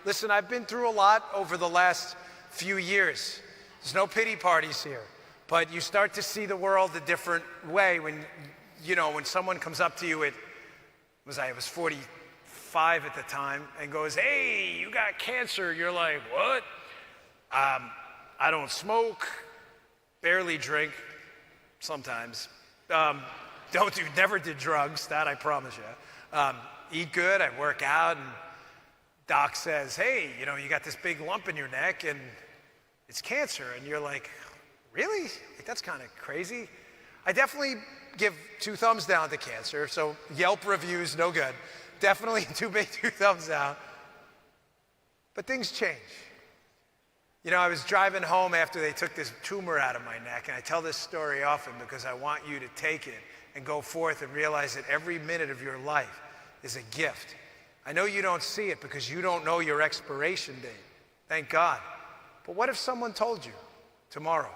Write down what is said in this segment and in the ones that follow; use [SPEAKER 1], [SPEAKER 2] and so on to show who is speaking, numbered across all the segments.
[SPEAKER 1] Listen, I've been through a lot over the last few years. There's no pity parties here, but you start to see the world a different way when, when someone comes up to you I was 45 at the time, and goes, "Hey, you got cancer." You're like, "What?" I don't smoke, barely drink, sometimes. Never did drugs, that I promise you. Eat good, I work out, and doc says, "Hey, you got this big lump in your neck and it's cancer." And you're like, "Really? That's kind of crazy." I definitely give 2 thumbs down to cancer, so Yelp reviews, no good. Definitely two thumbs down. But things change. I was driving home after they took this tumor out of my neck, and I tell this story often because I want you to take it and go forth and realize that every minute of your life is a gift. I know you don't see it because you don't know your expiration date. Thank God. But what if someone told you tomorrow?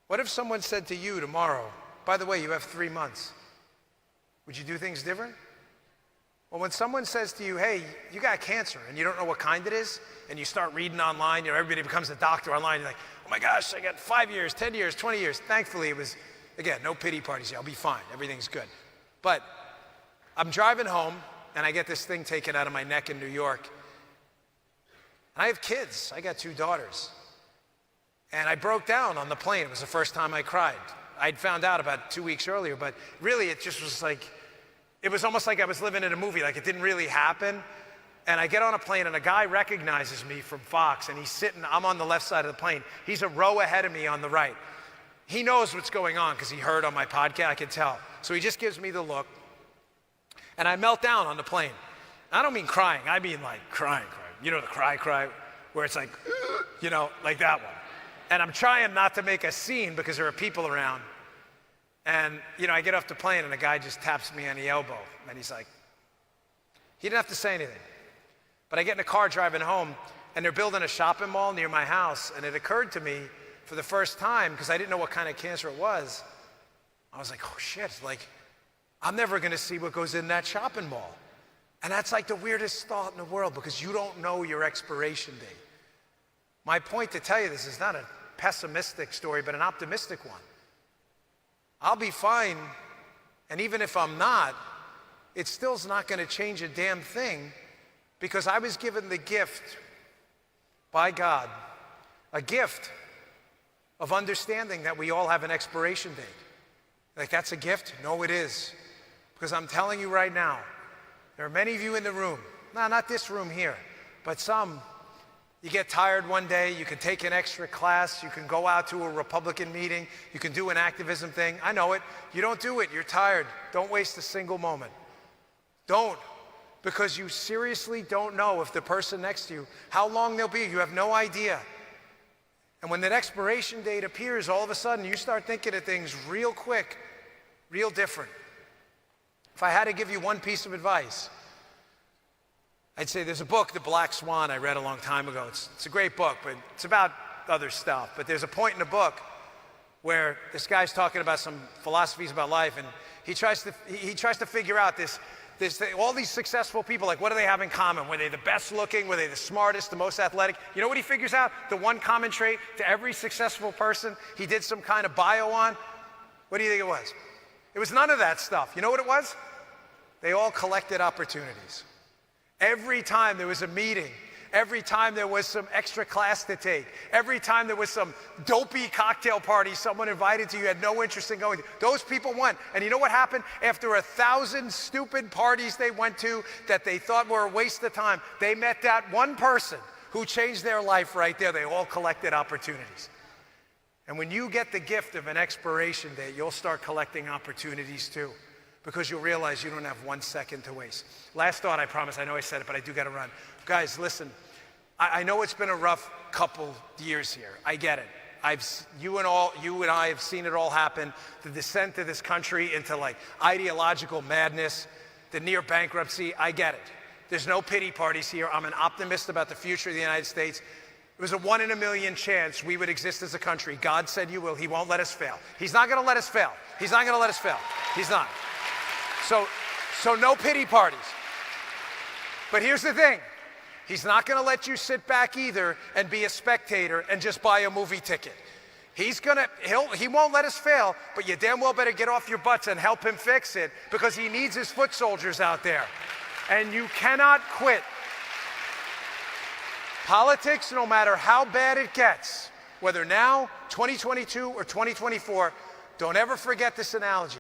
[SPEAKER 1] What if someone said to you tomorrow, "By the way, you have 3 months"? Would you do things different? Well, when someone says to you, "Hey, you got cancer," and you don't know what kind it is, and you start reading online, everybody becomes a doctor online, you're like, "Oh my gosh, I got 5 years, 10 years, 20 years. Thankfully, it was, again, no pity parties here. I'll be fine. Everything's good. But I'm driving home, and I get this thing taken out of my neck in New York. And I have kids. I got 2 daughters. And I broke down on the plane. It was the first time I cried. I'd found out about 2 weeks earlier, but really it just was like, it was almost like I was living in a movie, like it didn't really happen. And I get on a plane, and a guy recognizes me from Fox, and I'm on the left side of the plane. He's a row ahead of me on the right. He knows what's going on because he heard on my podcast, I can tell. So he just gives me the look. And I melt down on the plane. I don't mean crying, I mean like crying. The cry, where it's like, like that one. And I'm trying not to make a scene because there are people around. And, I get off the plane, and a guy just taps me on the elbow. And he's like, he didn't have to say anything. But I get in a car driving home, and they're building a shopping mall near my house. And it occurred to me for the first time, because I didn't know what kind of cancer it was, I was like, oh shit, I'm never going to see what goes in that shopping mall. And that's like the weirdest thought in the world because you don't know your expiration date. My point to tell you this is not a pessimistic story, but an optimistic one. I'll be fine, and even if I'm not, it still's not going to change a damn thing because I was given the gift by God, a gift of understanding that we all have an expiration date. Like, that's a gift? No, it is. Because I'm telling you right now, there are many of you in the room, no, not this room here, but some, you get tired one day, you can take an extra class, you can go out to a Republican meeting, you can do an activism thing. I know it. You don't do it, you're tired. Don't waste a single moment. Don't. Because you seriously don't know if the person next to you, how long they'll be. You have no idea. And when that expiration date appears, all of a sudden you start thinking of things real quick, real different. If I had to give you one piece of advice, I'd say there's a book, The Black Swan, I read a long time ago. It's a great book, but it's about other stuff. But there's a point in the book where this guy's talking about some philosophies about life, and he tries to figure out all these successful people, like, what do they have in common? Were they the best looking? Were they the smartest, the most athletic? You know what he figures out? The one common trait to every successful person he did some kind of bio on? What do you think it was? It was none of that stuff. You know what it was? They all collected opportunities. Every time there was a meeting, every time there was some extra class to take, every time there was some dopey cocktail party someone invited to you had no interest in going to, those people went. And you know what happened? After 1,000 stupid parties they went to that they thought were a waste of time, they met that one person who changed their life right there. They all collected opportunities. And when you get the gift of an expiration date, you'll start collecting opportunities too, because you'll realize you don't have 1 second to waste. Last thought, I promise. I know I said it, but I do got to run. Guys, listen. I know it's been a rough couple years here. I get it. You and I have seen it all happen. The descent of this country into like ideological madness, the near bankruptcy. I get it. There's no pity parties here. I'm an optimist about the future of the United States. It was a 1 in a million chance we would exist as a country. God said you will. He won't let us fail. He's not going to let us fail. He's not going to let us fail. He's not. So no pity parties. But here's the thing. He's not going to let you sit back either and be a spectator and just buy a movie ticket. He won't let us fail, but you damn well better get off your butts and help him fix it, because he needs his foot soldiers out there. And you cannot quit. Politics, no matter how bad it gets, whether now, 2022 or 2024, don't ever forget this analogy.